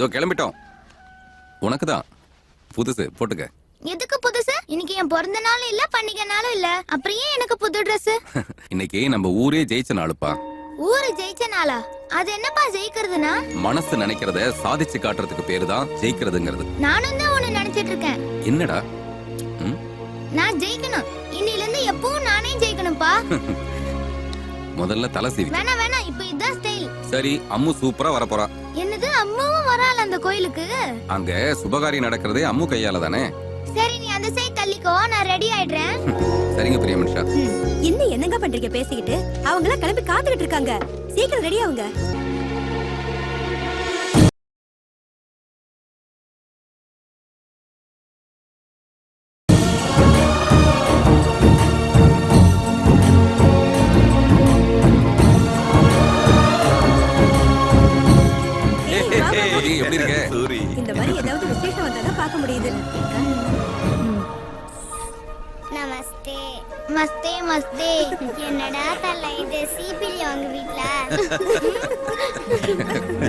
இதோ கிளம்பிட்டோம். உனக்கு தான் புதுசு, போட்டுக்க. எதுக்கு புதுசு? இன்னைக்கு என் பிறந்த நாளும் இல்ல, பண்டிகை நாளும் இல்ல, அப்புறம் ஏன் எனக்கு புது Dress? இன்னைக்கு நம்ம ஊரே ஜெயிச்ச நாளுப்பா. ஊரு ஜெயிச்ச நாளா? அது என்னப்பா ஜெயிக்கிறதுனா? மனசு நினைக்கிறத சாதிச்சு காட்டுறதுக்கு பேரு தான் ஜெயிக்கிறதுங்கிறது. நானும் தான் ஒண்ணு நினைச்சிட்டு இருக்கேன். என்னடா? நான் ஜெயிக்கணும். இன்னில இருந்து எப்பவும் நானே ஜெயிக்கணும்பா. முதல்ல தலை சீவி. வேணாம் வேணாம், இப்போ இதான் ஸ்டைல். சரி, அம்மு சூப்பரா வர போறா. என்னது, அம்மாவும் வரால அந்த கோயிலுக்கு? அங்க சுபகாரியம் நடக்கிறதே அம்மு கையால தானே. சரி, நீ அந்த சைடு தள்ளிக்கோ, நான் ரெடி ஆயிடுறேன். சரிங்க பிரியமனுஷா. இன்னும் என்னங்க பண்றீங்க பேசிக்கிட்டு? அவங்க எல்லாம் கிளம்பி காத்துக்கிட்டு இருக்காங்க. சீக்கிரம் ரெடி ஆவுங்க. எப்படி இருக்க? இந்த மாதிரி ஏதாவது விசேஷம் வந்தாதான் பார்க்க முடியுது. நமஸ்தே. மஸ்தே மஸ்தே. என்னடா தலை இது சிபிலி உங்க வீட்ல?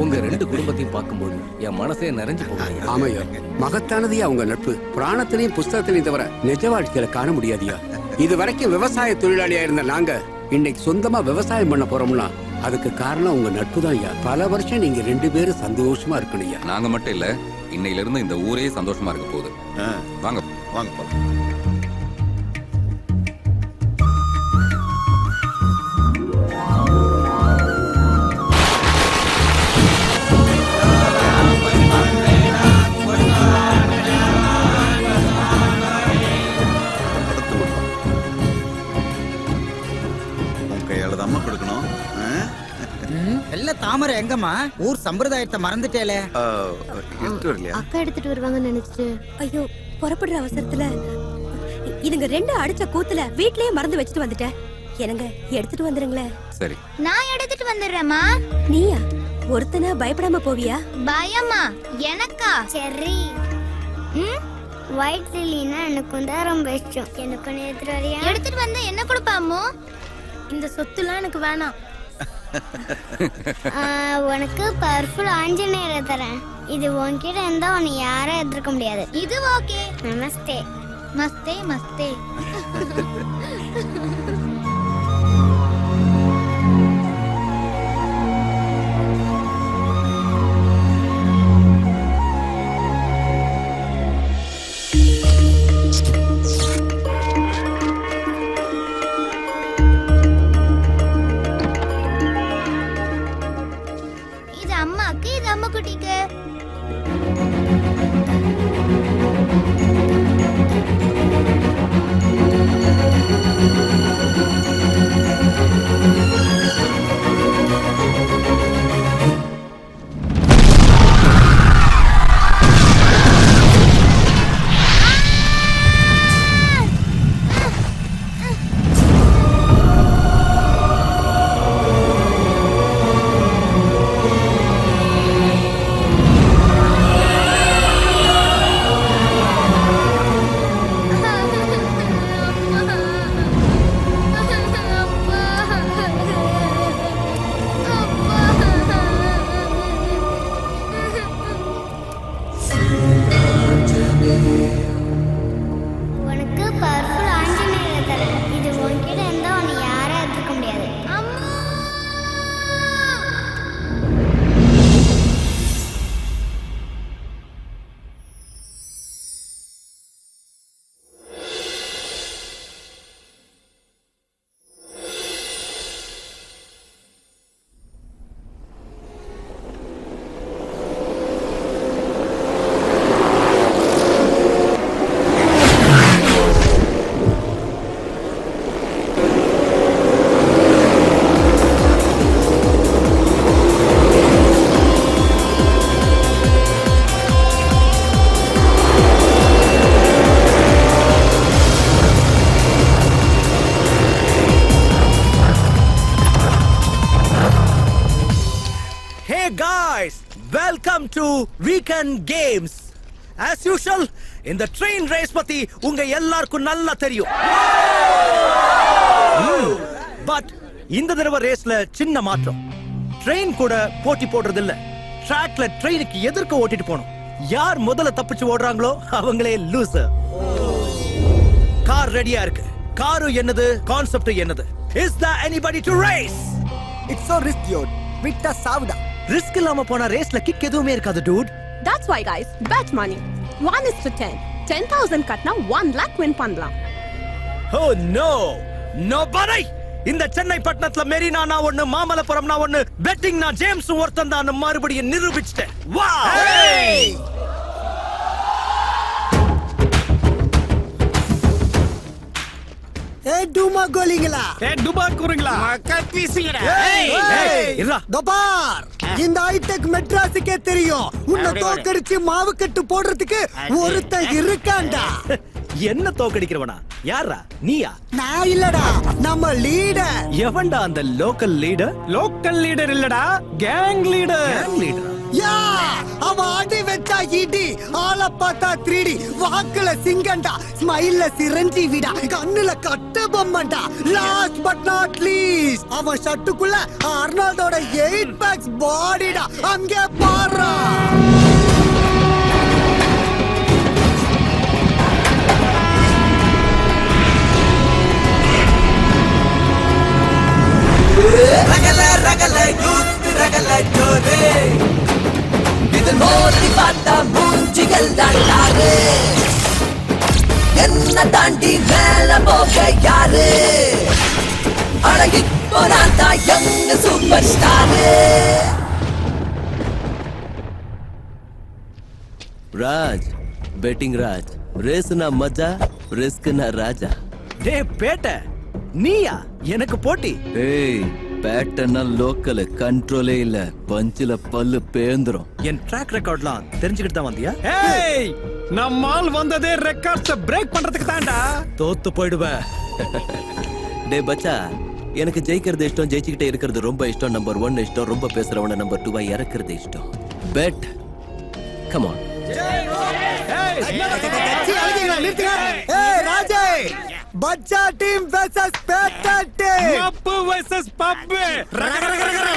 உங்க ரெண்டு குடும்பத்தையும் பார்க்கும்போது என் மனசே நிறைஞ்சு போகுது. ஆமையா, மகத்தானதையா அவங்க நட்பு. புராணத்திலையும் புஸ்தகத்திலையும் தவிர நிஜ வாழ்க்கையில காண முடியாதியா. இது வரைக்கும் விவசாய தொழிலாளியா இருந்த நாங்க இன்னைக்கு சொந்தமா விவசாயம் பண்ண போறோம்னா அதுக்கு காரணம் உங்க நட்பு தான் ஐயா. பல வருஷம் நீங்க ரெண்டு பேரும் சந்தோஷமா இருக்கணும் ஐயா. நாங்க மட்டும் இல்ல, இன்னையில இருந்து இந்த ஊரே சந்தோஷமா இருக்க போகுது. வாங்க வாங்க. தாமரை எங்கம்மா? ஊர் சம்பிரதாயத்தை மறந்துட்டேலே. அக்கா எடுத்துட்டு வருவாங்கன்னு நினைச்சிட்டு. ஐயோ, புறப்படுற அவசரத்துல இதுங்க ரெண்டு அடிச்ச கூத்துல வீட்லயே மறந்து வச்சுட்டு வந்துட்டேன். என்னங்க எடுத்துட்டு வந்துருங்களேன். சரி, நான் எடுத்துட்டு வந்துடுறேம்மா. நீயா ஒருத்தனா பயப்படாம போவியா? பயமா எனக்கா? சரி. ஒயிட் லில்லினா எனக்கு தான் ரொம்ப இஷ்டம். எனக்கு எடுத்துட்டு வரியா? எடுத்துட்டு வந்தா என்ன கொடுப்பாமோ? இந்த சொத்துலாம் எனக்கு வேணாம். உனக்கு பவர்ஃபுல் ஆஞ்சநேயரை தரேன். இது உன்கிட்ட இருந்தா உன்னை யாரும் எதிர்க்க முடியாது. இது ஓகே. நமஸ்தே. மஸ்தே மஸ்தே. Welcome to Weekend Games. As usual, இந்த train race பத்தி உங்க எல்லாருக்கும் நல்லா தெரியும். பட் இந்த தடவை ரேஸ்ல சின்ன மாற்றம். ட்ரெயின் கூட போட்டி போடுறது இல்ல. ட்ராக்ல ட்ரெயினுக்கு எதிர்க்க ஓட்டிட்டு போகணும். யார் முதல்ல தப்பிச்சு ஓடுறாங்களோ அவங்களே லூசர். கார் ரெடியா இருக்கு. காரு என்னது, கான்செப்ட் என்னது. Is there anybody to race? It's so risky dude. விட்டா சாவுடா. ரிஸ்க் இல்லாம போனா ரேஸ்ல கிக் எதுவுமே இருக்காது dude. That's why guys, bet money. 1:10. 10,000 கட்னா 1 lakh win பண்ணலாம். Oh no! Nobody! இந்த சென்னை பட்டணத்துல மெரினா நான் ஒண்ணு, மாமல்லபுரம் நான் ஒண்ணு, பெட்டிங் நான் ஜேம்ஸ் ஒருத்தன் தான் மறுபடியும் நிரூபிச்சிட்டேன். வா! ஏ டூமா கோலிங்களா? இருடா. தபார் இந்த ஹைடெக் மெட்ராஸுக்கே தெரியும். உன்னை தோக்கடிச்சு மாவு கட்டு போடுறதுக்கு ஒருத்தன் இருக்கான்டா. என்ன தோக்கடிக்கிறவனா? யாரா? நீயா? நான் இல்லடா, நம்ம லீடர். எவன்டா அந்த லோக்கல் லீடர்? லோக்கல் லீடர் இல்லடா, கேங் லீடர். Gang leader. யா அவன் அடி வச்சா இடி, ஆள பார்த்தா 3D, வாக்குல சிங்கண்டா, ஸ்மைல்ல சிரஞ்சீவிடா, கண்ணுல கட்ட பொம்மண்டா. லாஸ்ட் பட் நாட் லீஸ்ட் அவன் ஷர்ட்டுக்குள்ள அர்னால்டோட 8 பேக்ஸ் பாடிடா. அங்கே பாரு. ரகல ரகல யூத் ரகல ஜோரே, இது மோதி பார்த்தா மூஞ்சிகள் தாண்டாரு, என்ன தாண்டி மேல போக யாரு, அழகி போனாத்தா young super star. Raj, betting Raj, ரேஸ்னா மஜா, ரிஸ்க்னா ராஜா. டே பேட்ட, நீயா எனக்கு போட்டி? ஏய், பேட்டர்னா லோக்கல், கண்ட்ரோலே இல்ல, பஞ்சில பல்லு பேந்துரும். என் ட்ராக் ரெக்கார்ட்லாம் தெரிஞ்சுக்கிட்டு தான் வந்தியா? ஏய், நம்மால் வந்ததே ரெக்கார்ட்ஸ் பிரேக் பண்றதுக்கு தான்டா. தோத்து போயிடுவ. டே பச்சா, எனக்கு ஜெயிக்கிறது இஷ்டம், ஜெயிச்சுக்கிட்டே இருக்கிறது ரொம்ப இஷ்டம். நம்பர் 1 இஷ்டம், ரொம்ப பேசுறவன நம்பர் 2 இறக்குறது இஷ்டம். Bet, come on. ஏய் ராஜே, பச்சா டீம் வெர்சஸ் பேட்டா டீம். பப்பு வெர்சஸ் பப்பு. ரக ரக ரக ரக.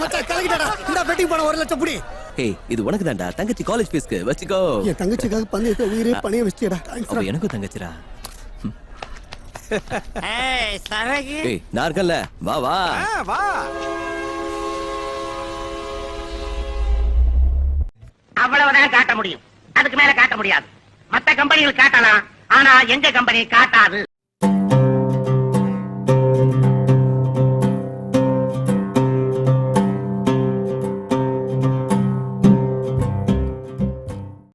மச்சான் கலக்கிட்டடா. இந்த பெட்டிங் பணம் 1 லட்சம் புடி. ஏய் இது உனக்கு தான்டா தங்கச்சி காலேஜ் ஃபீஸ்க்கு வச்சுக்கோ. என் தங்கச்சிக்காக பந்தயத்தை உயிரே பணைய வச்சிட்டடா. அவ எனக்கும் தங்கச்சிடா. ஏய் சரகு ஏய் நான் இருக்கேன்ல வா வா. வா அவ்வளவுதான் காட்ட முடியும், அதுக்கு மேல காட்ட முடியாது. மத்த கம்பெனிகள் காட்டலாம், ஆனா எங்க கம்பெனி காட்டாது.